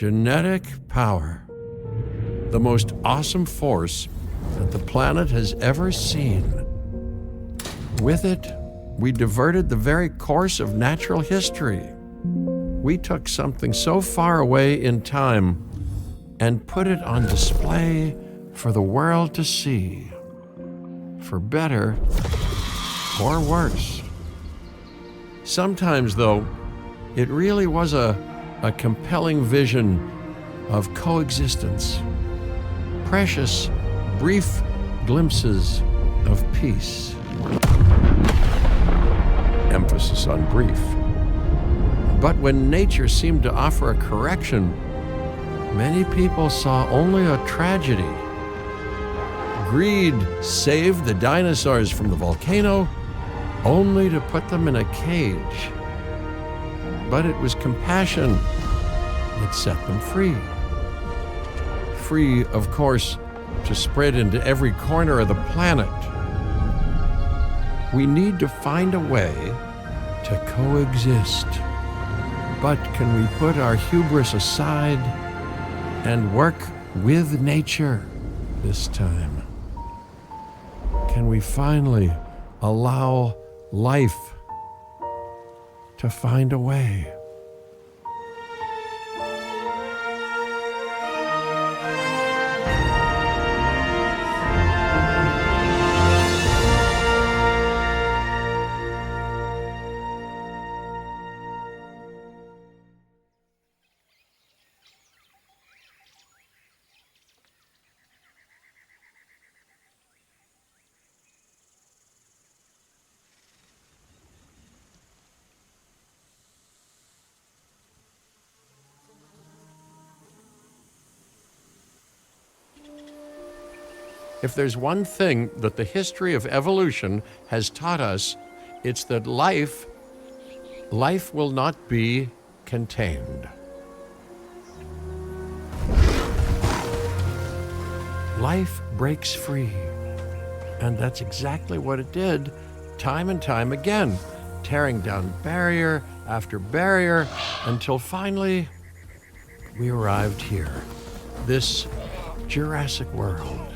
Genetic power. The most awesome force that the planet has ever seen. With it, we diverted the very course of natural history. We took something so far away in time and put it on display for the world to see. For better or worse. Sometimes, though, it really was a compelling vision of coexistence. Precious, brief glimpses of peace. Emphasis on brief. But when nature seemed to offer a correction, many people saw only a tragedy. Greed saved the dinosaurs from the volcano, only to put them in a cage. But it was compassion that set them free. Free, of course, to spread into every corner of the planet. We need to find a way to coexist. But can we put our hubris aside and work with nature this time? Can we finally allow life to find a way? If there's one thing that the history of evolution has taught us, it's that life will not be contained. Life breaks free. And that's exactly what it did, time and time again, tearing down barrier after barrier, until finally we arrived here, this Jurassic world.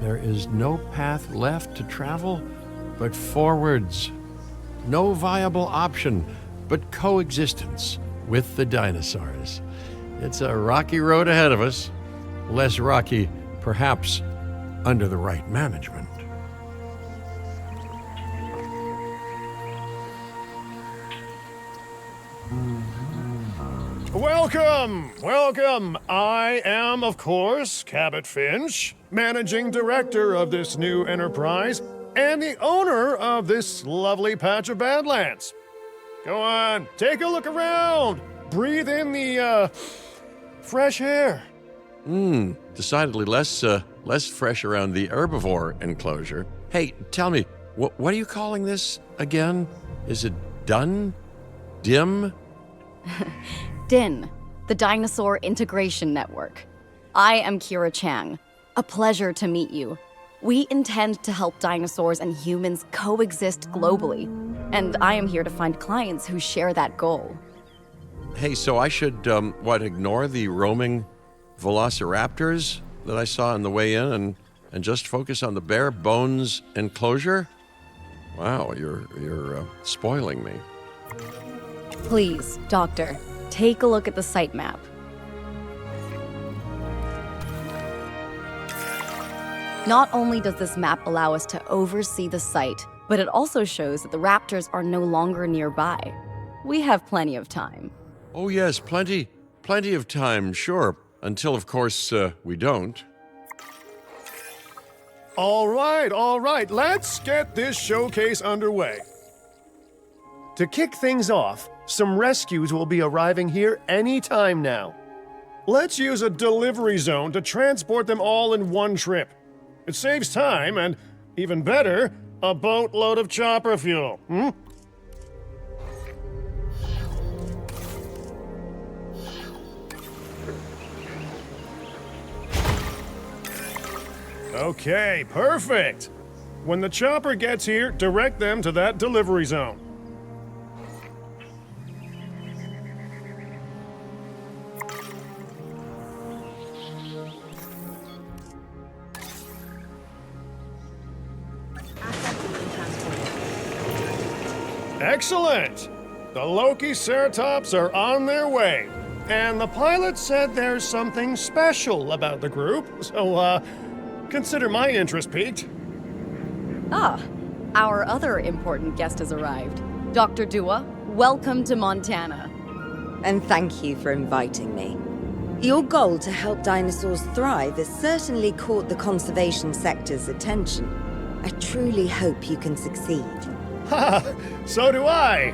There is no path left to travel but forwards. No viable option but coexistence with the dinosaurs. It's a rocky road ahead of us. Less rocky, perhaps, under the right management. Welcome. I am, of course, Cabot Finch, managing director of this new enterprise and the owner of this lovely patch of Badlands. Go on, take a look around. Breathe in the, fresh air. Decidedly less fresh around the herbivore enclosure. Hey, tell me, what are you calling this again? Is it done? Dim? DIN, the Dinosaur Integration Network. I am Kira Chang. A pleasure to meet you. We intend to help dinosaurs and humans coexist globally, and I am here to find clients who share that goal. Hey, so I should, ignore the roaming velociraptors that I saw on the way in and just focus on the bare bones enclosure? Wow, you're spoiling me. Please, Doctor, take a look at the site map. Not only does this map allow us to oversee the site, but it also shows that the raptors are no longer nearby. We have plenty of time. Oh yes, plenty of time, sure. Until, of course, we don't. All right, let's get this showcase underway. To kick things off, some rescues will be arriving here any time now. Let's use a delivery zone to transport them all in one trip. It saves time and, even better, a boatload of chopper fuel. Okay, perfect. When the chopper gets here, direct them to that delivery zone. Excellent! The Lokiceratops are on their way. And the pilot said there's something special about the group, so, consider my interest piqued. Ah, our other important guest has arrived. Dr. Dua, welcome to Montana. And thank you for inviting me. Your goal to help dinosaurs thrive has certainly caught the conservation sector's attention. I truly hope you can succeed. Ha! So do I!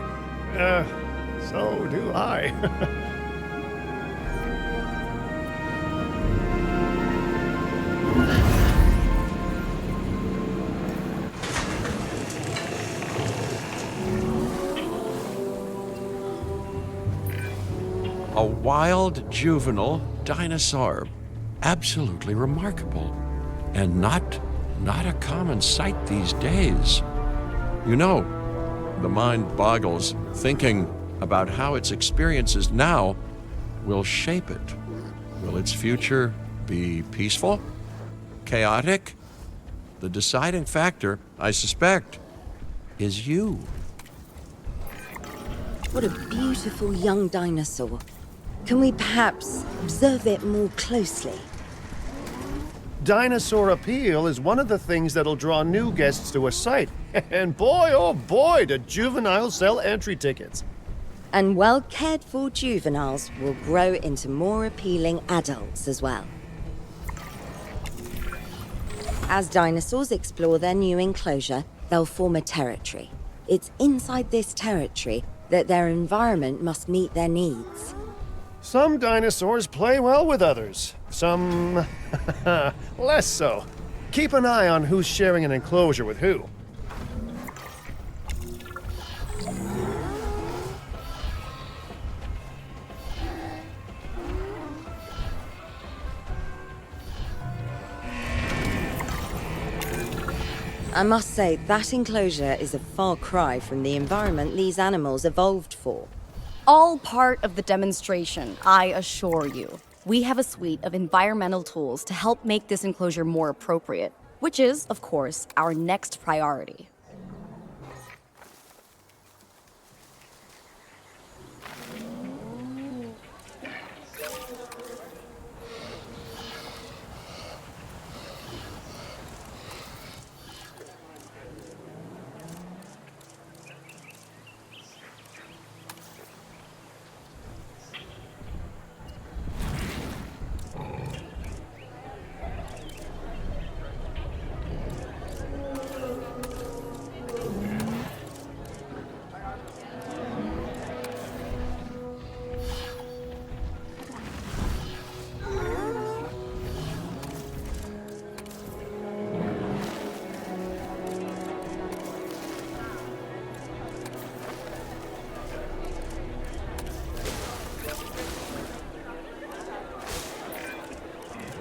So do I. A wild juvenile dinosaur. Absolutely remarkable. And not a common sight these days. You know, the mind boggles thinking about how its experiences now will shape it. Will its future be peaceful? Chaotic? The deciding factor, I suspect, is you. What a beautiful young dinosaur. Can we perhaps observe it more closely? Dinosaur appeal is one of the things that'll draw new guests to a site. And boy, oh boy, do juveniles sell entry tickets. And well cared for juveniles will grow into more appealing adults as well. As dinosaurs explore their new enclosure, they'll form a territory. It's inside this territory that their environment must meet their needs. Some dinosaurs play well with others. Some less so. Keep an eye on who's sharing an enclosure with who. I must say, that enclosure is a far cry from the environment these animals evolved for. All part of the demonstration, I assure you. We have a suite of environmental tools to help make this enclosure more appropriate, which is, of course, our next priority.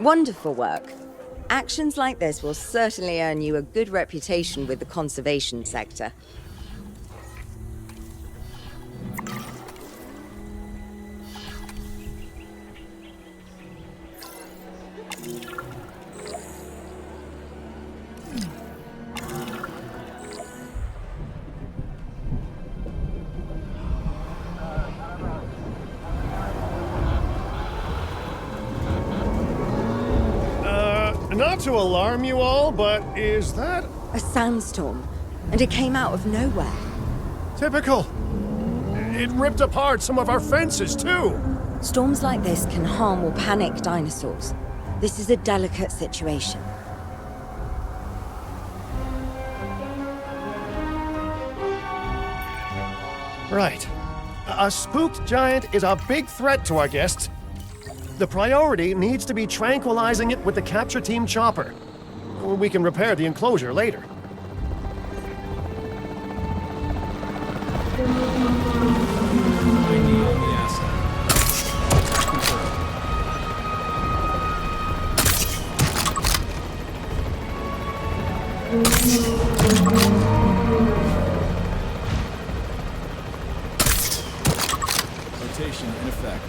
Wonderful work. Actions like this will certainly earn you a good reputation with the conservation sector. Not to alarm you all, but is that A sandstorm, and it came out of nowhere. typical? It ripped apart some of our fences, too. Storms like this can harm or panic dinosaurs. This is a delicate situation. Right. A spooked giant is a big threat to our guests. The priority needs to be tranquilizing it with the capture team chopper. We can repair the enclosure later. Rotation in effect.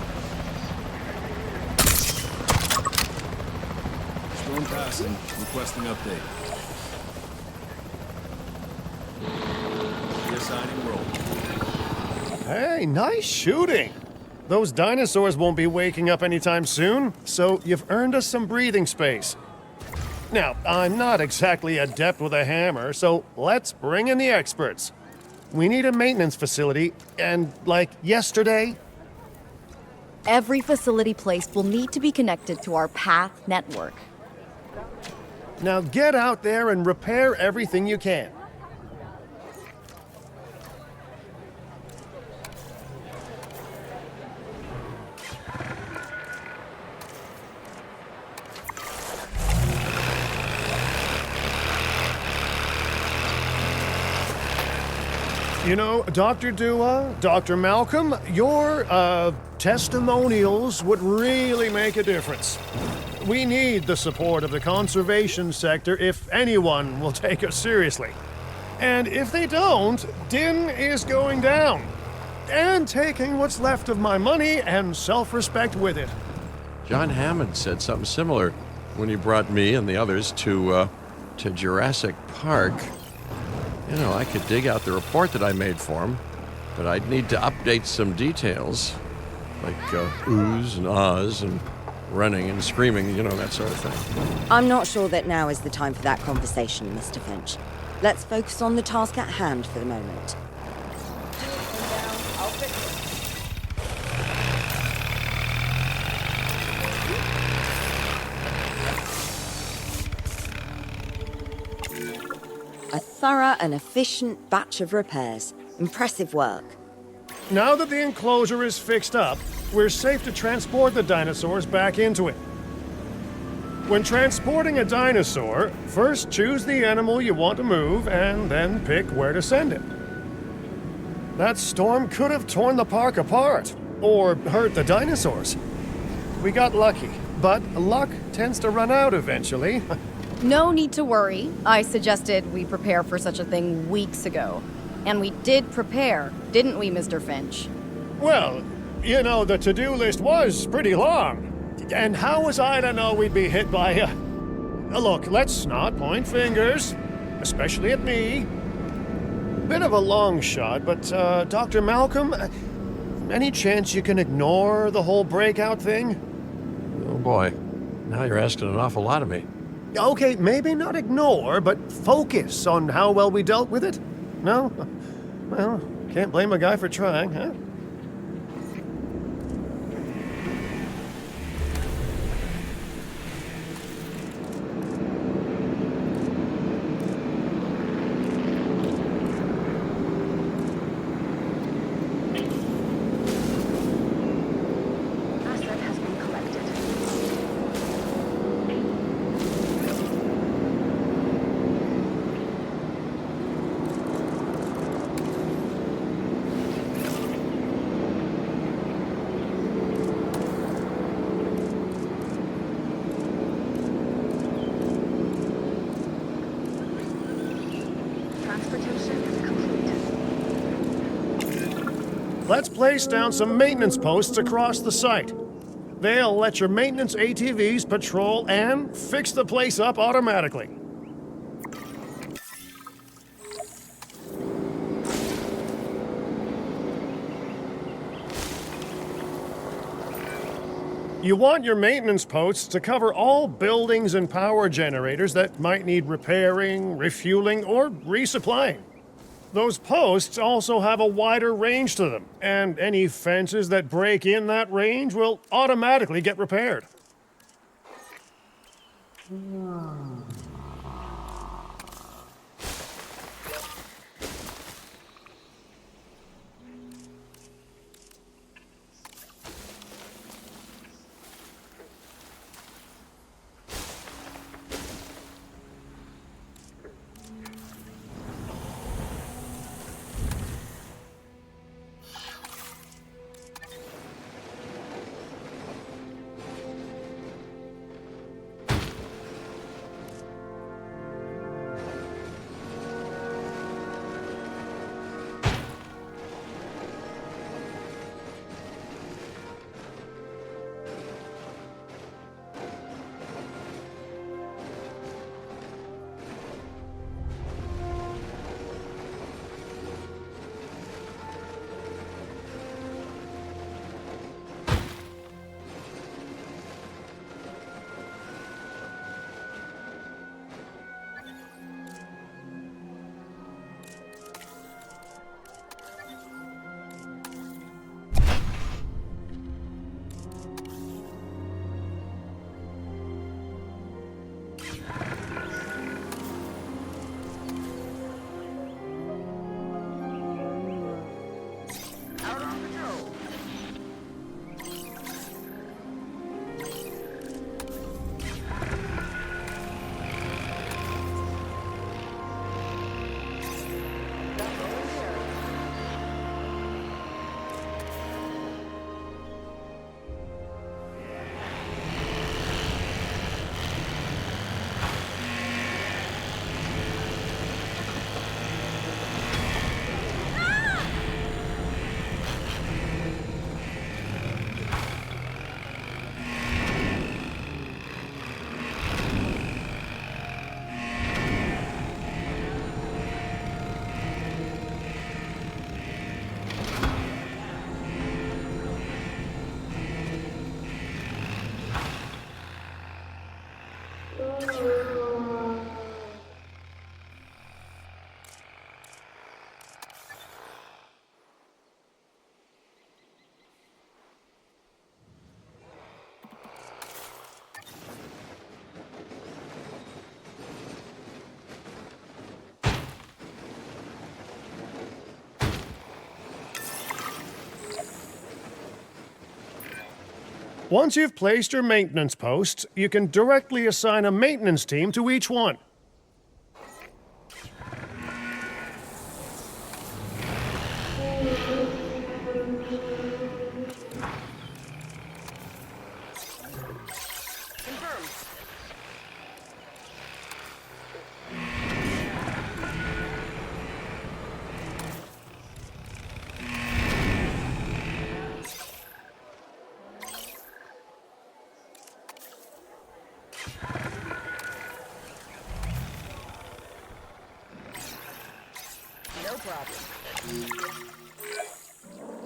Storm passing. Requesting update. Yes, exciting world. Hey, nice shooting. Those dinosaurs won't be waking up anytime soon, so you've earned us some breathing space. Now, I'm not exactly adept with a hammer, so let's bring in the experts. We need a maintenance facility, and like yesterday. Every facility placed will need to be connected to our path network. Now get out there and repair everything you can. You know, Dr. Dua, Dr. Malcolm, your, testimonials would really make a difference. We need the support of the conservation sector if anyone will take us seriously. And if they don't, Din is going down. And taking what's left of my money and self-respect with it. John Hammond said something similar when he brought me and the others to Jurassic Park. You know, I could dig out the report that I made for him, but I'd need to update some details, like oohs and ahs and running and screaming, you know, that sort of thing. I'm not sure that now is the time for that conversation, Mr. Finch. Let's focus on the task at hand for the moment. A thorough and efficient batch of repairs. Impressive work. Now that the enclosure is fixed up, we're safe to transport the dinosaurs back into it. When transporting a dinosaur, first choose the animal you want to move and then pick where to send it. That storm could have torn the park apart or hurt the dinosaurs. We got lucky, but luck tends to run out eventually. No need to worry. I suggested we prepare for such a thing weeks ago. And we did prepare, didn't we, Mr. Finch? Well, you know, the to-do list was pretty long. And how was I to know we'd be hit by a... Look, let's not point fingers, especially at me. Bit of a long shot, but, Dr. Malcolm, any chance you can ignore the whole breakout thing? Oh boy, now you're asking an awful lot of me. Okay, maybe not ignore, but focus on how well we dealt with it? No? Well, can't blame a guy for trying, huh? Asset has been collected. Transportation is complete. Let's place down some maintenance posts across the site. They'll let your maintenance ATVs patrol and fix the place up automatically. You want your maintenance posts to cover all buildings and power generators that might need repairing, refueling, or resupplying. Those posts also have a wider range to them, and any fences that break in that range will automatically get repaired. Once you've placed your maintenance posts, you can directly assign a maintenance team to each one.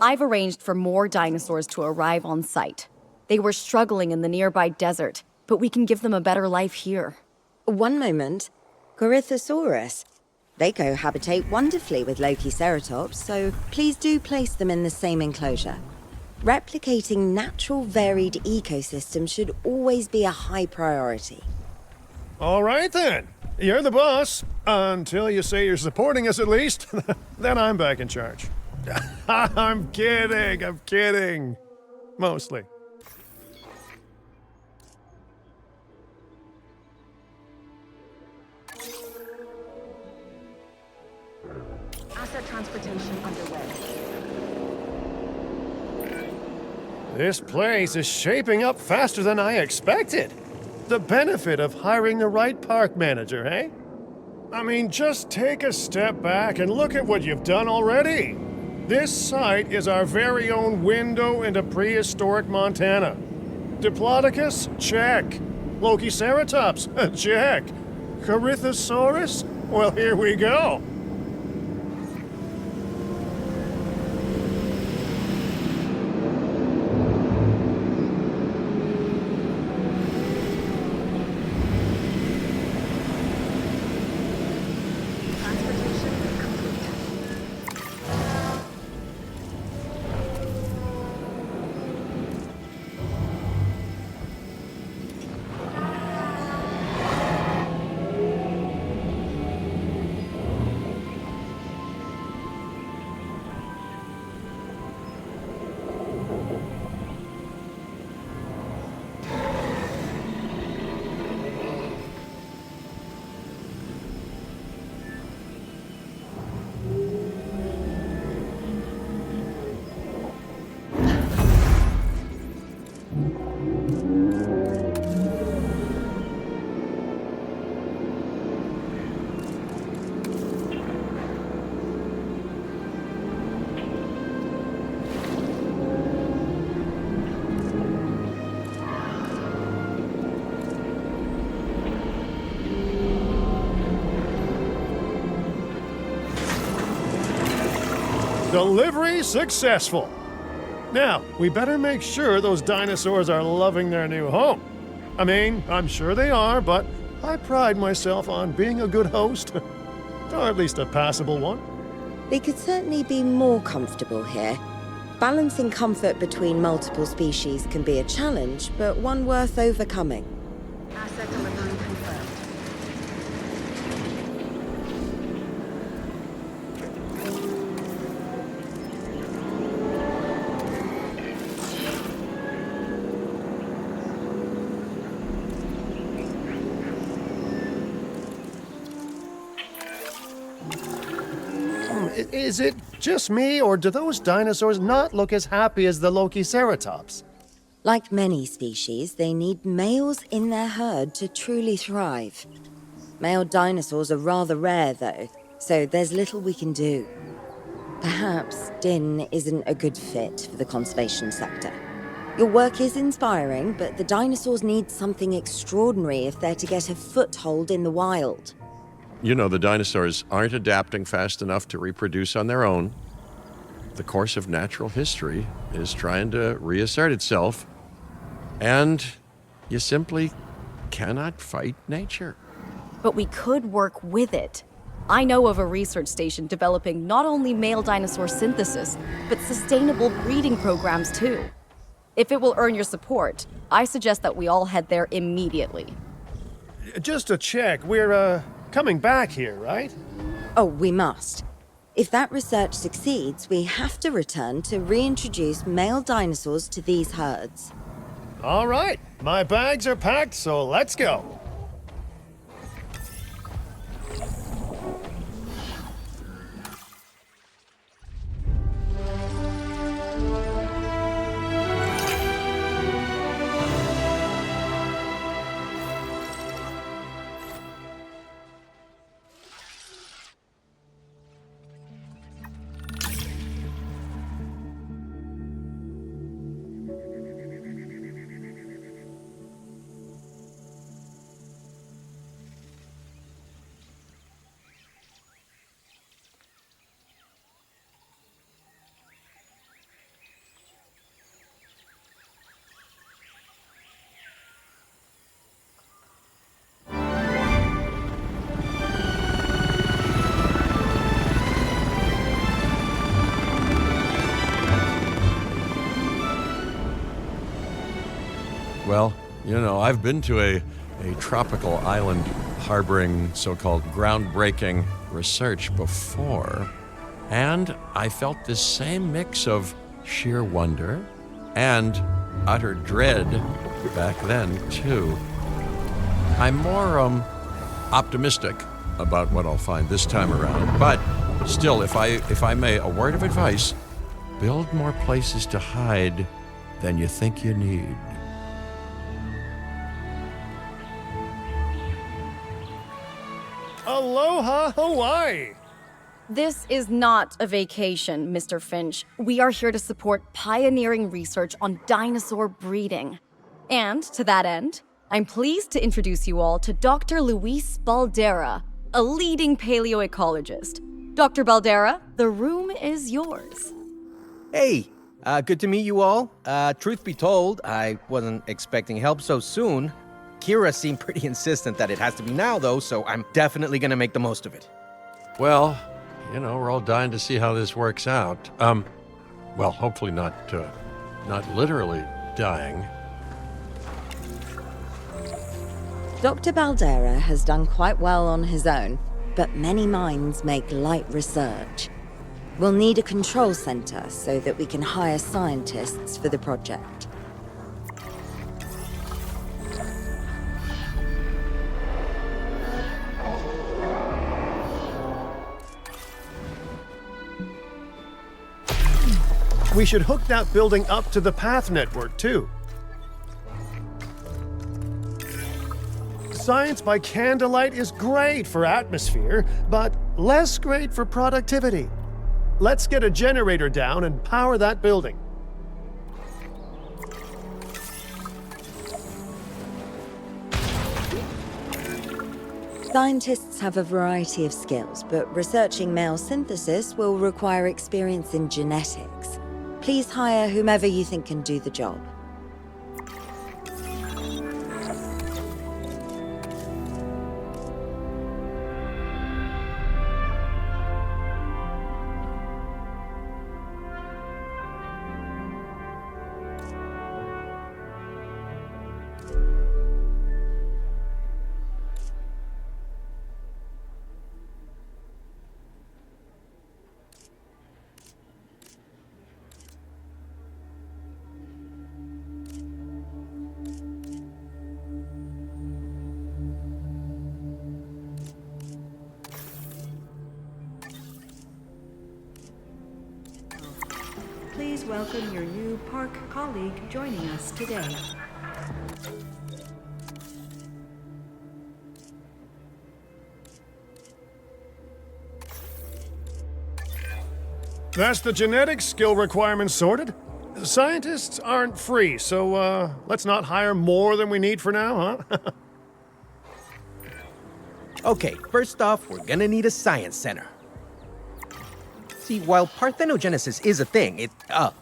I've arranged for more dinosaurs to arrive on site. They were struggling in the nearby desert, but we can give them a better life here. One moment. Corythosaurus. They cohabitate wonderfully with Lokiceratops, so please do place them in the same enclosure. Replicating natural varied ecosystems should always be a high priority. All right then. You're the boss. Until you say you're supporting us at least. Then I'm back in charge. I'm kidding. Mostly. Asset transportation underway. This place is shaping up faster than I expected. The benefit of hiring the right park manager, eh? I mean, just take a step back and look at what you've done already. This site is our very own window into prehistoric Montana. Diplodocus? Check. Lokiceratops? Check. Corythosaurus? Well, here we go. Delivery successful. Now, we better make sure those dinosaurs are loving their new home. I mean, I'm sure they are, but I pride myself on being a good host. Or at least a passable one. They could certainly be more comfortable here. Balancing comfort between multiple species can be a challenge, but one worth overcoming. Asset delivery confirmed. Is it just me, or do those dinosaurs not look as happy as the Lokiceratops? Like many species, they need males in their herd to truly thrive. Male dinosaurs are rather rare, though, so there's little we can do. Perhaps Din isn't a good fit for the conservation sector. Your work is inspiring, but the dinosaurs need something extraordinary if they're to get a foothold in the wild. You know, the dinosaurs aren't adapting fast enough to reproduce on their own. The course of natural history is trying to reassert itself, and you simply cannot fight nature. But we could work with it. I know of a research station developing not only male dinosaur synthesis, but sustainable breeding programs too. If it will earn your support, I suggest that we all head there immediately. Just to check, we're, coming back here, right? Oh, we must. If that research succeeds, we have to return to reintroduce male dinosaurs to these herds. All right, my bags are packed, so let's go. Well, I've been to a tropical island harboring so-called groundbreaking research before, and I felt this same mix of sheer wonder and utter dread back then, too. I'm more optimistic about what I'll find this time around, but still, if I may, a word of advice: build more places to hide than you think you need. Aloha, Hawaii! This is not a vacation, Mr. Finch. We are here to support pioneering research on dinosaur breeding. And to that end, I'm pleased to introduce you all to Dr. Luis Baldera, a leading paleoecologist. Dr. Baldera, the room is yours. Hey, good to meet you all. Truth be told, I wasn't expecting help so soon. Kira seemed pretty insistent that it has to be now, though, so I'm definitely gonna make the most of it. Well, we're all dying to see how this works out. Well, hopefully not literally dying. Dr. Baldera has done quite well on his own, but many minds make light research. We'll need a control center so that we can hire scientists for the project. We should hook that building up to the path network, too. Science by candlelight is great for atmosphere, but less great for productivity. Let's get a generator down and power that building. Scientists have a variety of skills, but researching male synthesis will require experience in genetics. Please hire whomever you think can do the job. Please welcome your new park colleague joining us today. That's the genetic skill requirements sorted. Scientists aren't free, so let's not hire more than we need for now, huh? Okay, first off, we're gonna need a science center. See, while parthenogenesis is a thing,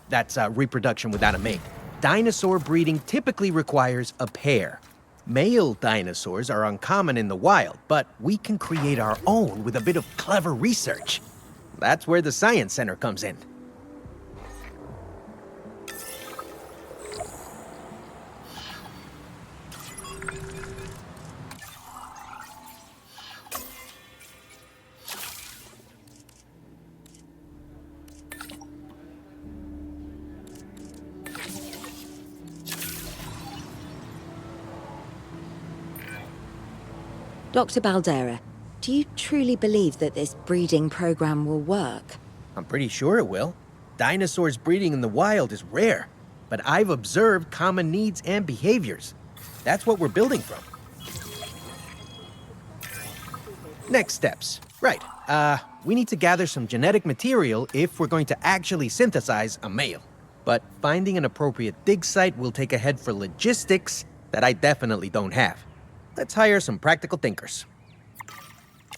that's reproduction without a mate, dinosaur breeding typically requires a pair. Male dinosaurs are uncommon in the wild, but we can create our own with a bit of clever research. That's where the science center comes in. Dr. Baldera, do you truly believe that this breeding program will work? I'm pretty sure it will. Dinosaurs breeding in the wild is rare, but I've observed common needs and behaviors. That's what we're building from. Next steps. Right. We need to gather some genetic material if we're going to actually synthesize a male. But finding an appropriate dig site will take a head for logistics that I definitely don't have. Let's hire some practical thinkers.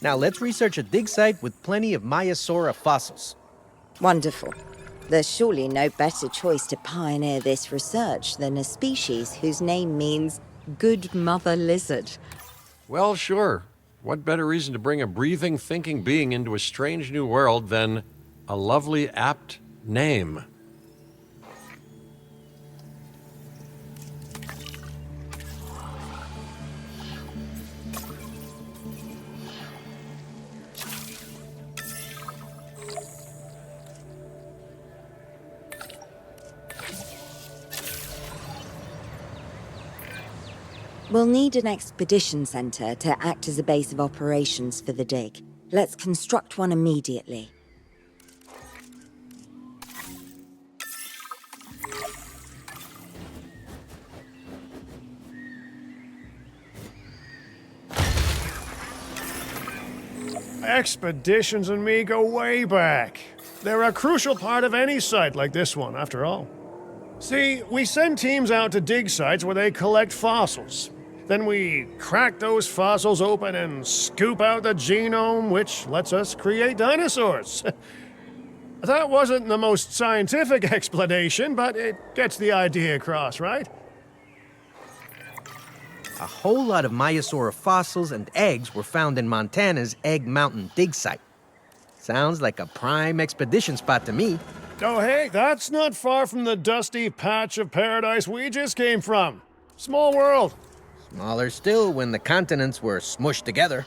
Now let's research a dig site with plenty of Maiasaura fossils. Wonderful. There's surely no better choice to pioneer this research than a species whose name means good mother lizard. Well, sure. What better reason to bring a breathing, thinking being into a strange new world than a lovely, apt name? We'll need an expedition center to act as a base of operations for the dig. Let's construct one immediately. Expeditions and me go way back. They're a crucial part of any site like this one, after all. See, we send teams out to dig sites where they collect fossils. Then we crack those fossils open and scoop out the genome, which lets us create dinosaurs. That wasn't the most scientific explanation, but it gets the idea across, right? A whole lot of Maiasaura fossils and eggs were found in Montana's Egg Mountain dig site. Sounds like a prime expedition spot to me. Oh, hey, that's not far from the dusty patch of paradise we just came from. Small world. Smaller still when the continents were smushed together.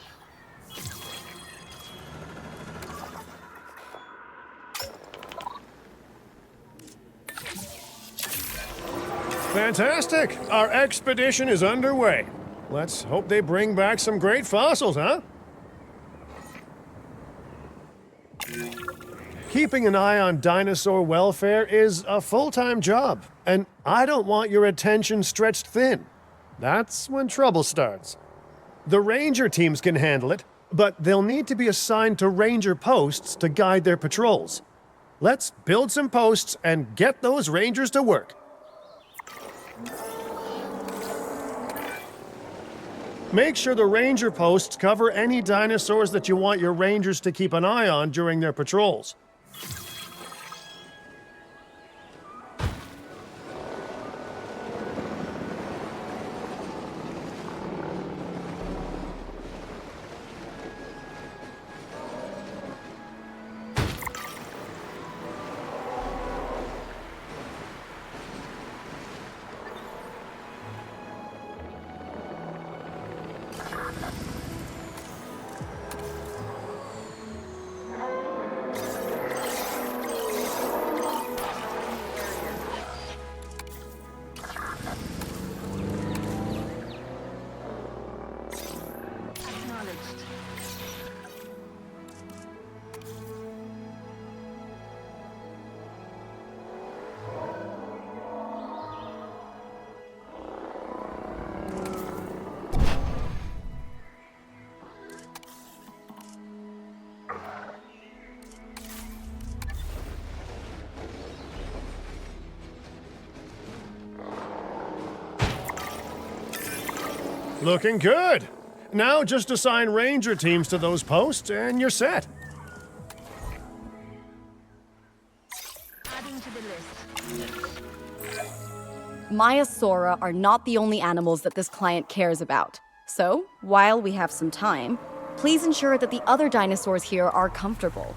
Fantastic! Our expedition is underway. Let's hope they bring back some great fossils, huh? Keeping an eye on dinosaur welfare is a full-time job, and I don't want your attention stretched thin. That's when trouble starts. The ranger teams can handle it, but they'll need to be assigned to ranger posts to guide their patrols. Let's build some posts and get those rangers to work. Make sure the ranger posts cover any dinosaurs that you want your rangers to keep an eye on during their patrols. Looking good. Now just assign ranger teams to those posts and you're set. Adding to the list. Maiasaura are not the only animals that this client cares about. So, while we have some time, please ensure that the other dinosaurs here are comfortable.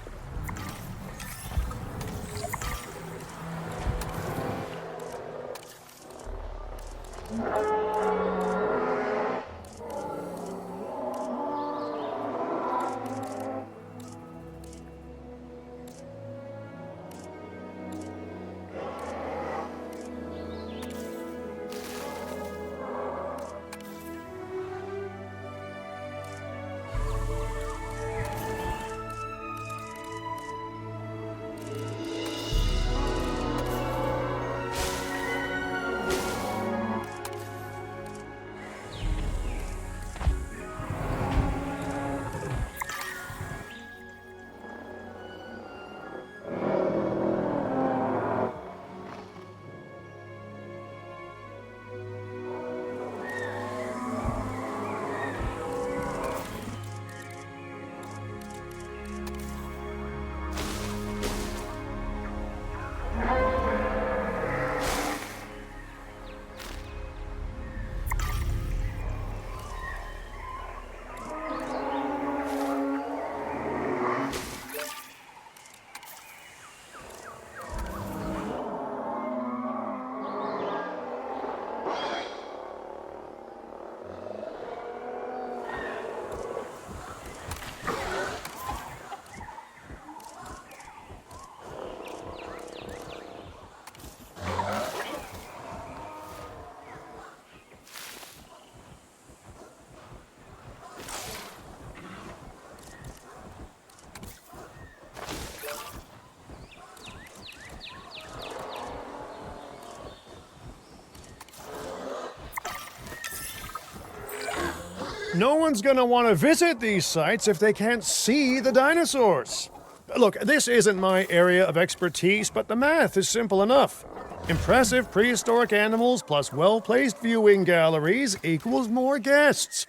No one's gonna want to visit these sites if they can't see the dinosaurs. Look, this isn't my area of expertise, but the math is simple enough. Impressive prehistoric animals plus well-placed viewing galleries equals more guests.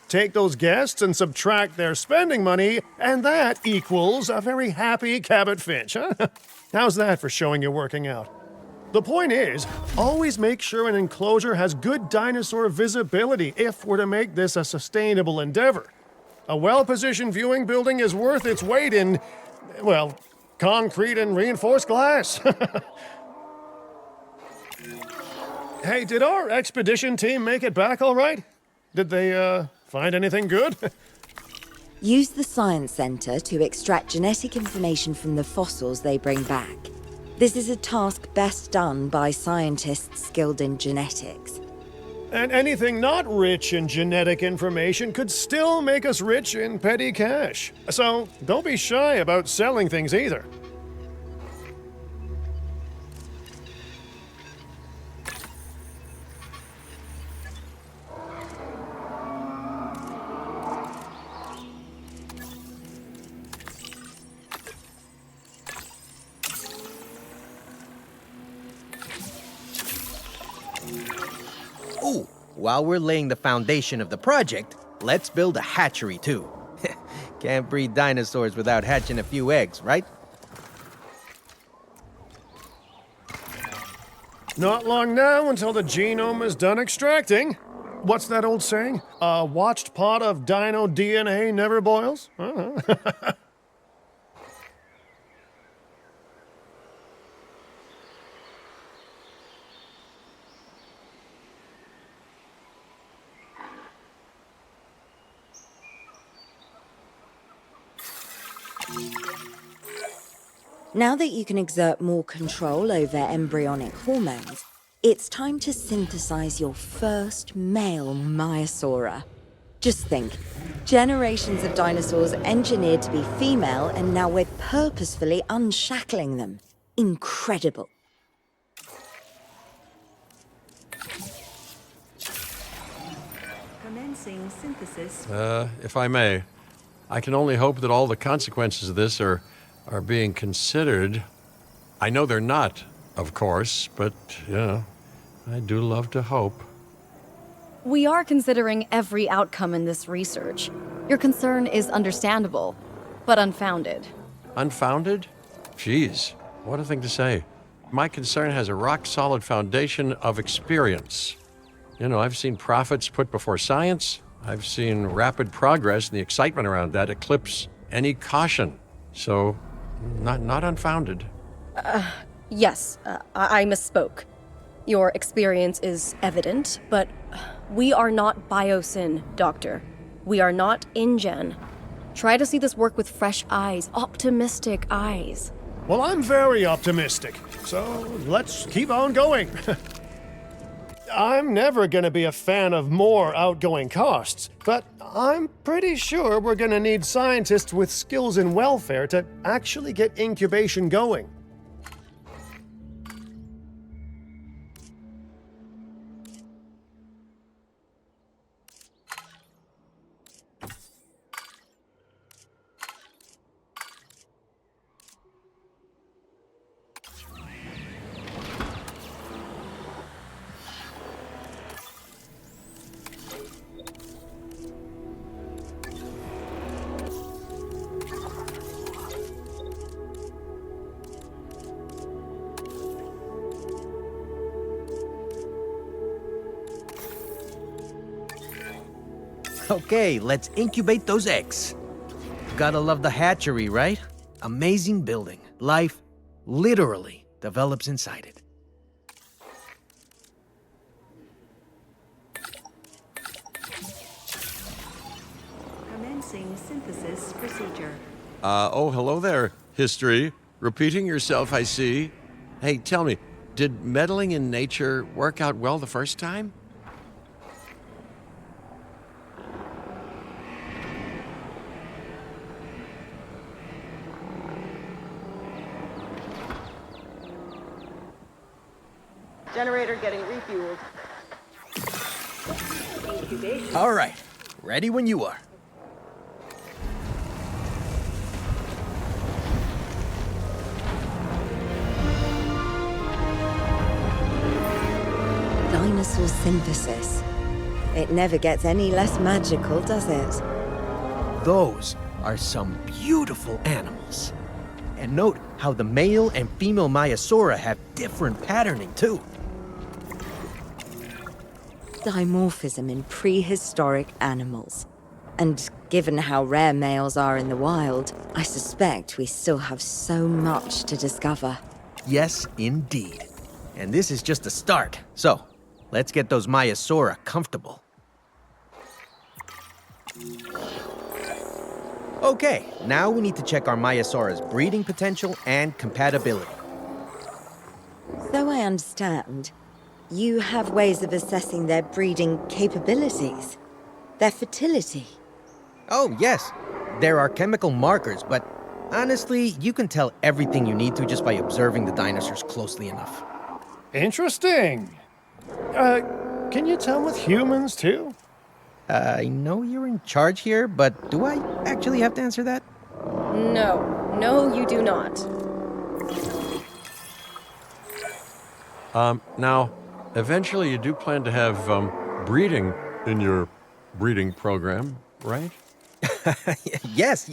Take those guests and subtract their spending money, and that equals a very happy Cabot Finch, huh? How's that for showing you're working out? The point is, always make sure an enclosure has good dinosaur visibility if we're to make this a sustainable endeavor. A well-positioned viewing building is worth its weight in, well, concrete and reinforced glass. Hey, did our expedition team make it back all right? Did they, find anything good? Use the Science Center to extract genetic information from the fossils they bring back. This is a task best done by scientists skilled in genetics. And anything not rich in genetic information could still make us rich in petty cash. So don't be shy about selling things either. Ooh, while we're laying the foundation of the project, let's build a hatchery too. Can't breed dinosaurs without hatching a few eggs, right? Not long now until the genome is done extracting. What's that old saying? A watched pot of dino DNA never boils? Now that you can exert more control over embryonic hormones, it's time to synthesize your first male Maiasaura. Just think, generations of dinosaurs engineered to be female, and now we're purposefully unshackling them. Incredible. Commencing synthesis. If I may, I can only hope that all the consequences of this are being considered. I know they're not, of course, but, you know, I do love to hope. We are considering every outcome in this research. Your concern is understandable, but unfounded. Unfounded? Geez, what a thing to say. My concern has a rock-solid foundation of experience. You know, I've seen profits put before science. I've seen rapid progress, and the excitement around that eclipse any caution. So, not unfounded. Yes, I misspoke. Your experience is evident, but we are not Biosyn, Doctor. We are not InGen. Try to see this work with fresh eyes, optimistic eyes. Well, I'm very optimistic, so let's keep on going. I'm never going to be a fan of more outgoing costs, but I'm pretty sure we're going to need scientists with skills in welfare to actually get incubation going. Okay, let's incubate those eggs. Gotta love the hatchery, right? Amazing building. Life literally develops inside it. Commencing synthesis procedure. Oh, hello there, history. Repeating yourself, I see. Hey, tell me, did meddling in nature work out well the first time? Generator getting refueled. Incubation. All right, Ready when you are. Dinosaur synthesis. It never gets any less magical, does it? Those are some beautiful animals. And note how the male and female Maiasaura have different patterning too. Dimorphism in prehistoric animals. And given how rare males are in the wild, I suspect we still have so much to discover. Yes, indeed. And this is just a start. So, let's get those Maiasaura comfortable. Okay, now we need to check our Maiasaura's breeding potential and compatibility. So I understand, you have ways of assessing their breeding capabilities, their fertility. Oh, yes. There are chemical markers, but honestly, you can tell everything you need to just by observing the dinosaurs closely enough. Interesting. Can you tell with humans too? I know you're in charge here, but do I actually have to answer that? No, you do not. Now, eventually you do plan to have breeding in your breeding program, right? Yes,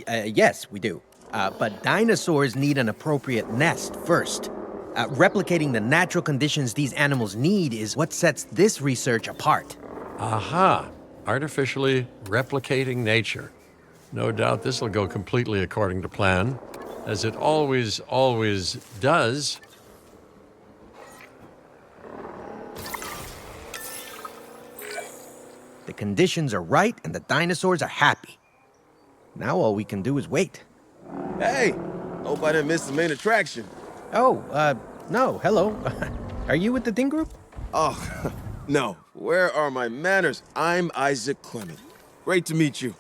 we do. But dinosaurs need an appropriate nest first. Replicating the natural conditions these animals need is what sets this research apart. Aha! Artificially replicating nature. No doubt this will go completely according to plan, as it always does. The conditions are right and the dinosaurs are happy. Now all we can do is wait. Hey, hope I didn't miss the main attraction. Oh, no, hello. Are you with the Ding Group? Oh, no. Where are my manners? I'm Isaac Clement. Great to meet you.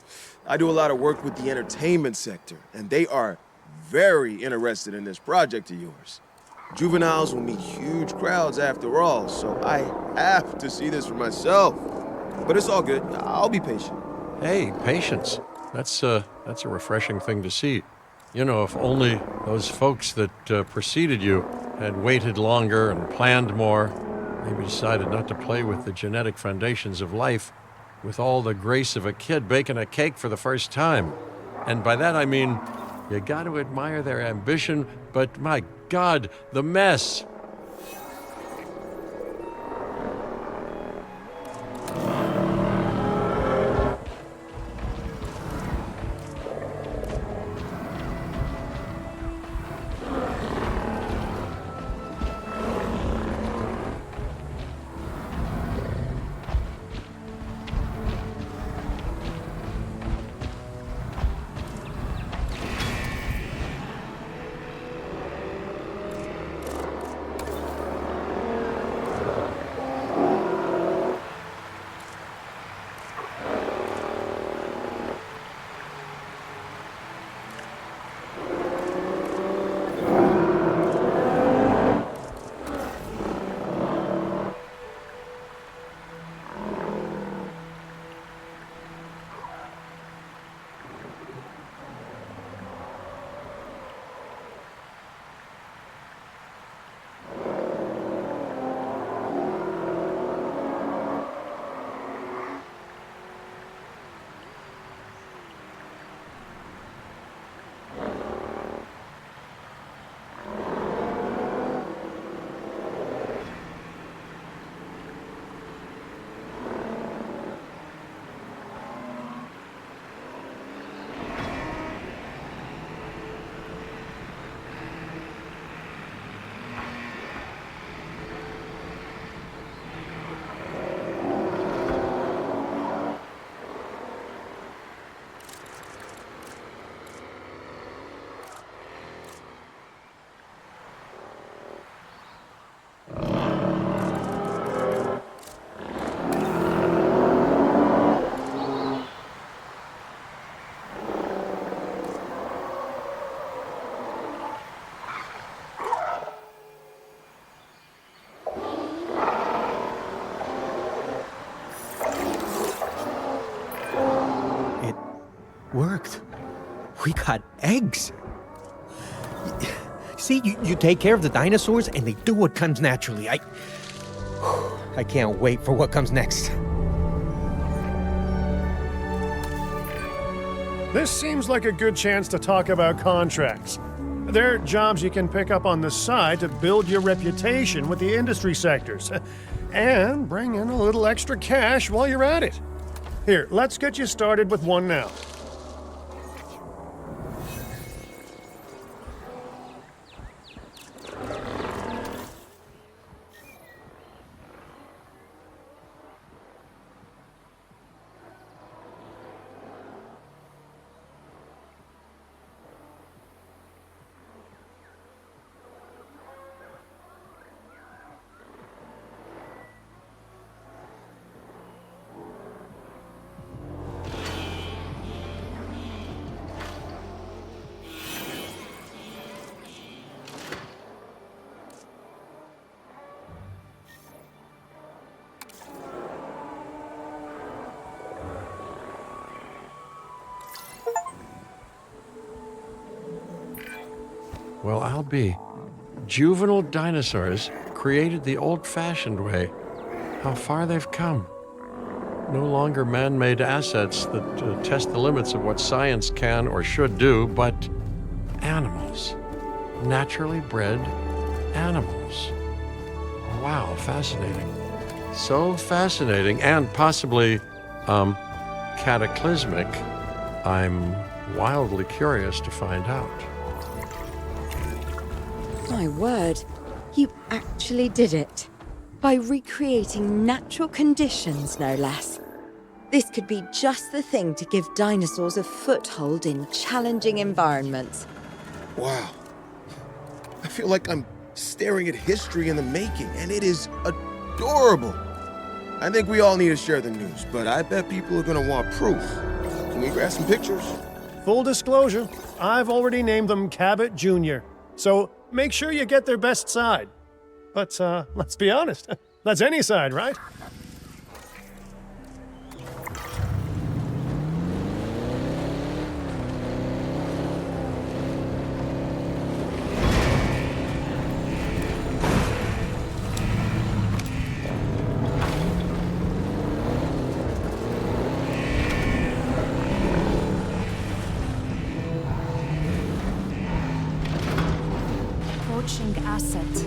I do a lot of work with the entertainment sector, and they are very interested in this project of yours. Juveniles will meet huge crowds after all, so I have to see this for myself. But it's all good. I'll be patient. Hey, patience. That's a refreshing thing to see. You know, if only those folks that preceded you had waited longer and planned more, maybe decided not to play with the genetic foundations of life with all the grace of a kid baking a cake for the first time. And by that I mean, you got to admire their ambition, but my God, the mess. worked. We got eggs. See, you take care of the dinosaurs and they do what comes naturally. I can't wait for what comes next. This seems like a good chance to talk about contracts. They're jobs you can pick up on the side to build your reputation with the industry sectors. And bring in a little extra cash while you're at it. Here, let's get you started with one now. Well, I'll be. Juvenile dinosaurs created the old-fashioned way. How far they've come. No longer man-made assets that test the limits of what science can or should do, but animals. Naturally bred animals. Wow, fascinating. So fascinating and possibly, cataclysmic. I'm wildly curious to find out. My word, you actually did it. By recreating natural conditions, no less. This could be just the thing to give dinosaurs a foothold in challenging environments. Wow. I feel like I'm staring at history in the making, and it is adorable. I think we all need to share the news, but I bet people are gonna want proof. Can we grab some pictures? Full disclosure, I've already named them Cabot Jr., so make sure you get their best side. But, let's be honest, that's any side, right? Approaching asset.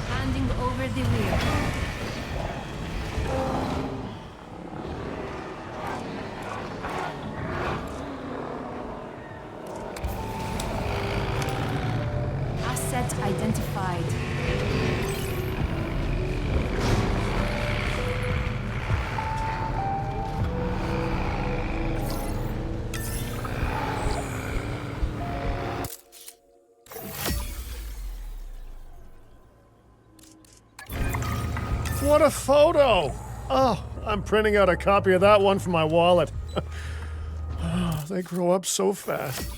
Handing over the wheel. Asset identified. What a photo! Oh, I'm printing out a copy of that one for my wallet. Oh, they grow up so fast.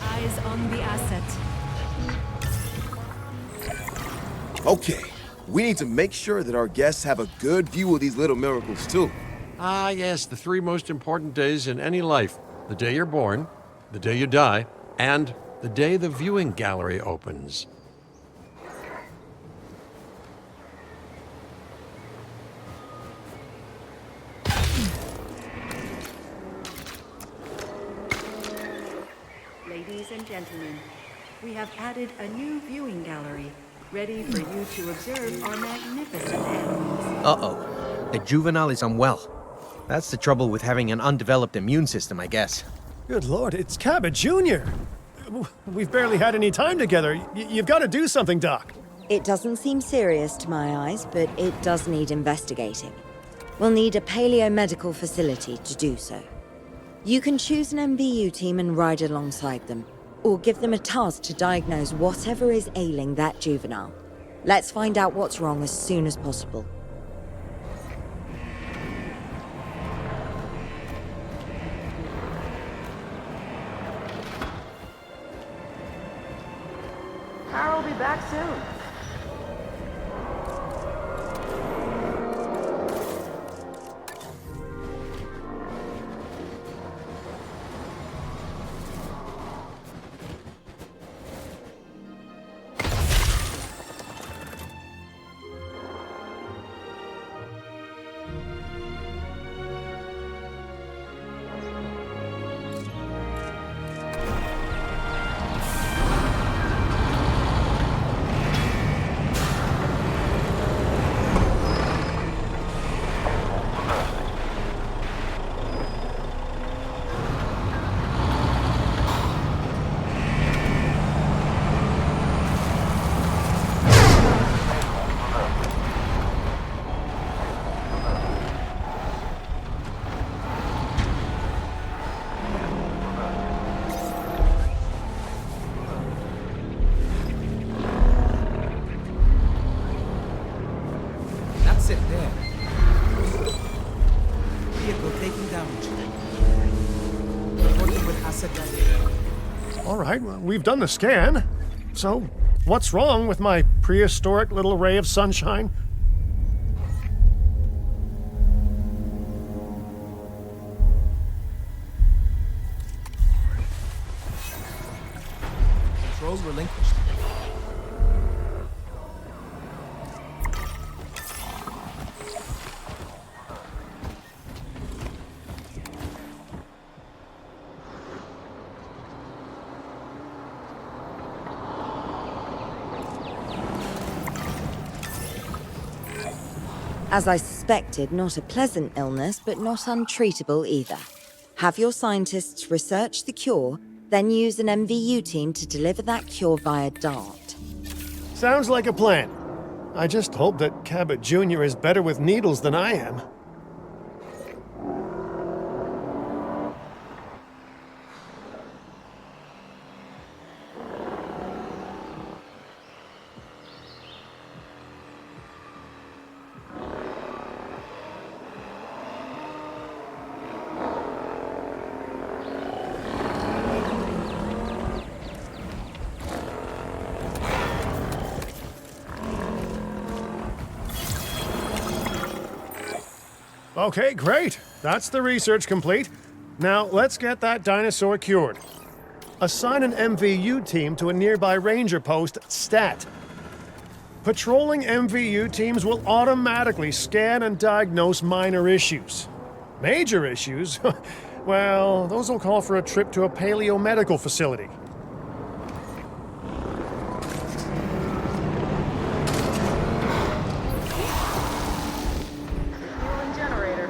Eyes on the asset. Okay, we need to make sure that our guests have a good view of these little miracles, too. Ah, yes, the three most important days in any life. The day you're born, the day you die, and the day the viewing gallery opens. Ladies and gentlemen, we have added a new viewing gallery, ready for you to observe our magnificent animals. Uh-oh. The juvenile is unwell. That's the trouble with having an undeveloped immune system, I guess. Good lord, it's Cabot Jr. We've barely had any time together. You've got to do something, Doc. It doesn't seem serious to my eyes, but it does need investigating. We'll need a paleomedical facility to do so. You can choose an MVU team and ride alongside them, or give them a task to diagnose whatever is ailing that juvenile. Let's find out what's wrong as soon as possible. Carol will be back soon. That's it there. Vehicle taking damage. Reporting with asset damage. All right, well, we've done the scan. So, what's wrong with my prehistoric little ray of sunshine? Controls relinquished. As I suspected, not a pleasant illness, but not untreatable either. Have your scientists research the cure, then use an MVU team to deliver that cure via DART. Sounds like a plan. I just hope that Cabot Jr. is better with needles than I am. Okay, great. That's the research complete. Now, let's get that dinosaur cured. Assign an MVU team to a nearby ranger post, STAT. Patrolling MVU teams will automatically scan and diagnose minor issues. Major issues? Well, those will call for a trip to a paleomedical facility. Fueling generator.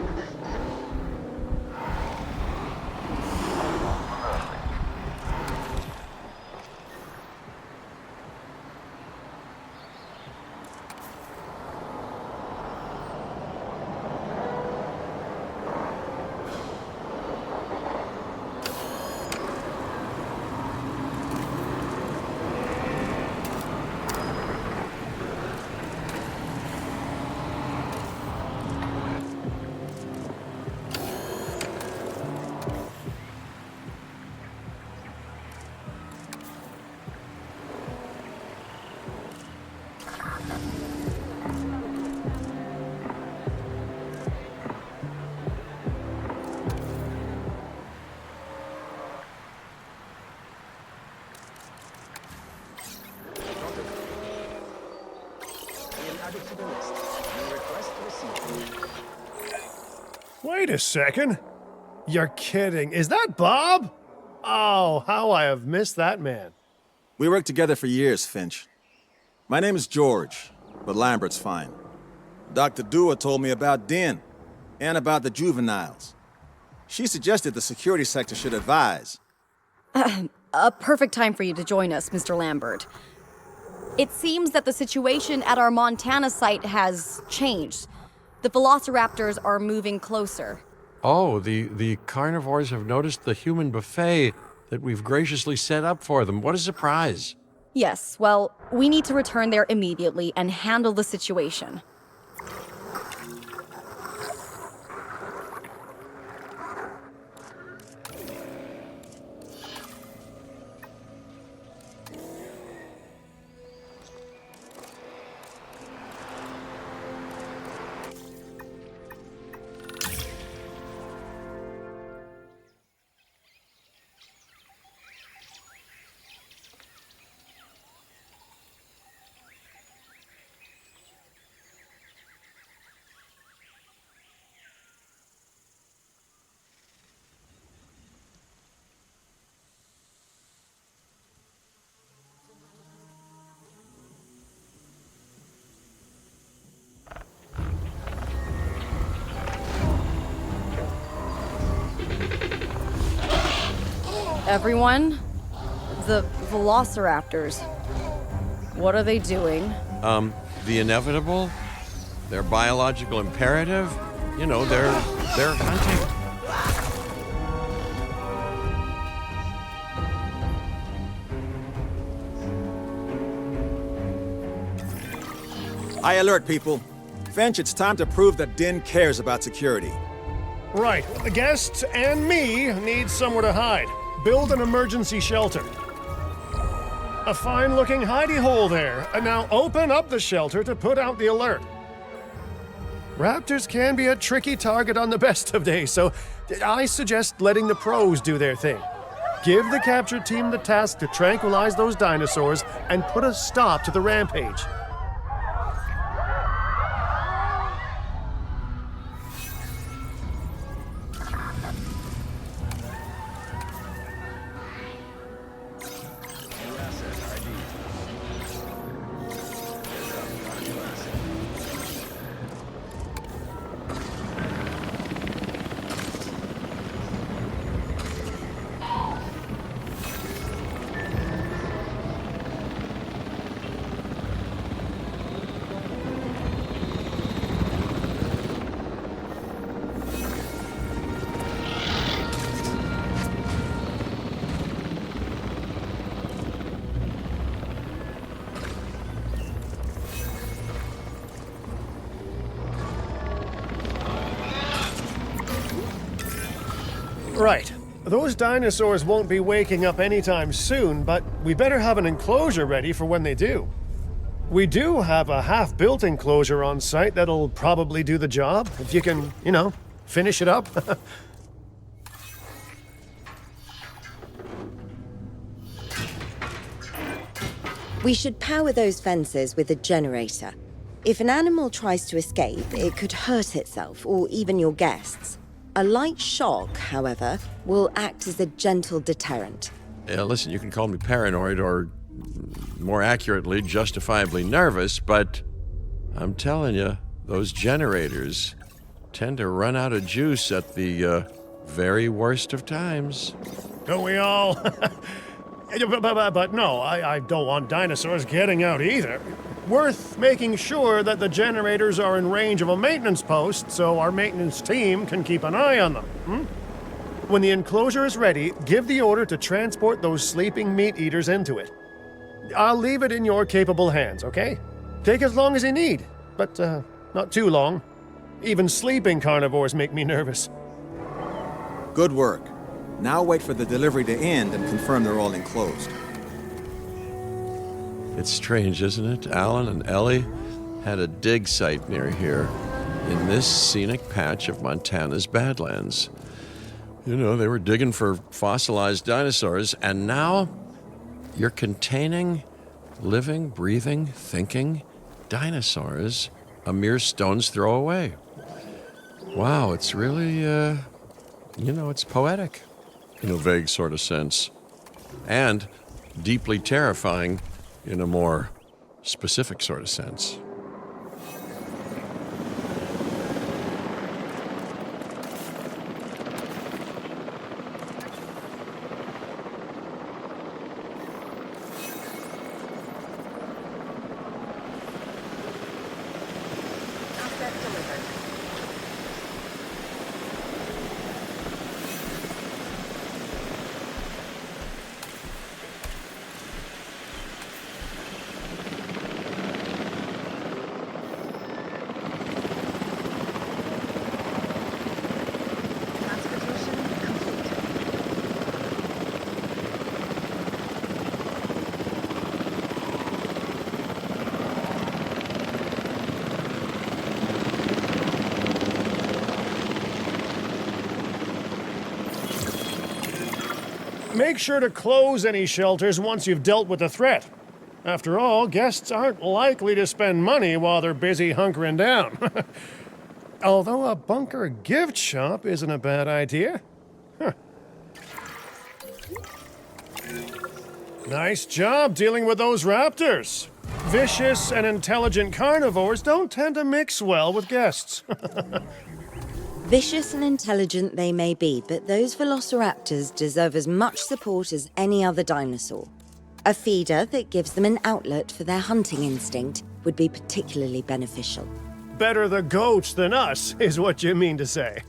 Wait a second. You're kidding. Is that Bob? Oh, how I have missed that man. We worked together for years, Finch. My name is George, but Lambert's fine. Dr. Dua told me about Din, and about the juveniles. She suggested the security sector should advise. A perfect time for you to join us, Mr. Lambert. It seems that the situation at our Montana site has changed. The velociraptors are moving closer. Oh, the carnivores have noticed the human buffet that we've graciously set up for them. What a surprise. Yes, well, we need to return there immediately and handle the situation. Everyone, the velociraptors. What are they doing? The inevitable, their biological imperative, you know, they're hunting. I alert people. Finch, it's time to prove that Din cares about security. Right. The guests and me need somewhere to hide. Build an emergency shelter. A fine-looking hidey hole there. And now open up the shelter to put out the alert. Raptors can be a tricky target on the best of days, so I suggest letting the pros do their thing. Give the capture team the task to tranquilize those dinosaurs and put a stop to the rampage. Right. Those dinosaurs won't be waking up anytime soon, but we better have an enclosure ready for when they do. We do have a half-built enclosure on site that'll probably do the job, if you can, finish it up. We should power those fences with a generator. If an animal tries to escape, it could hurt itself or even your guests. A light shock, however, will act as a gentle deterrent. Yeah, listen, you can call me paranoid or, more accurately, justifiably nervous, but I'm telling you, those generators tend to run out of juice at the very worst of times. Don't we all? But no, I don't want dinosaurs getting out either. Worth making sure that the generators are in range of a maintenance post so our maintenance team can keep an eye on them. When the enclosure is ready, give the order to transport those sleeping meat eaters into it. I'll leave it in your capable hands, okay? Take as long as you need, but not too long. Even sleeping carnivores make me nervous. Good work. Now wait for the delivery to end and confirm they're all enclosed. It's strange, isn't it? Alan and Ellie had a dig site near here, in this scenic patch of Montana's Badlands. You know, they were digging for fossilized dinosaurs, and now you're containing living, breathing, thinking dinosaurs a mere stone's throw away. Wow, it's really, it's poetic in a vague sort of sense, and deeply terrifying in a more specific sort of sense. Make sure to close any shelters once you've dealt with the threat. After all, guests aren't likely to spend money while they're busy hunkering down. Although a bunker gift shop isn't a bad idea. Huh. Nice job dealing with those raptors. Vicious and intelligent carnivores don't tend to mix well with guests. Vicious and intelligent they may be, but those velociraptors deserve as much support as any other dinosaur. A feeder that gives them an outlet for their hunting instinct would be particularly beneficial. Better the goats than us, is what you mean to say.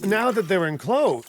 Now that they're enclosed,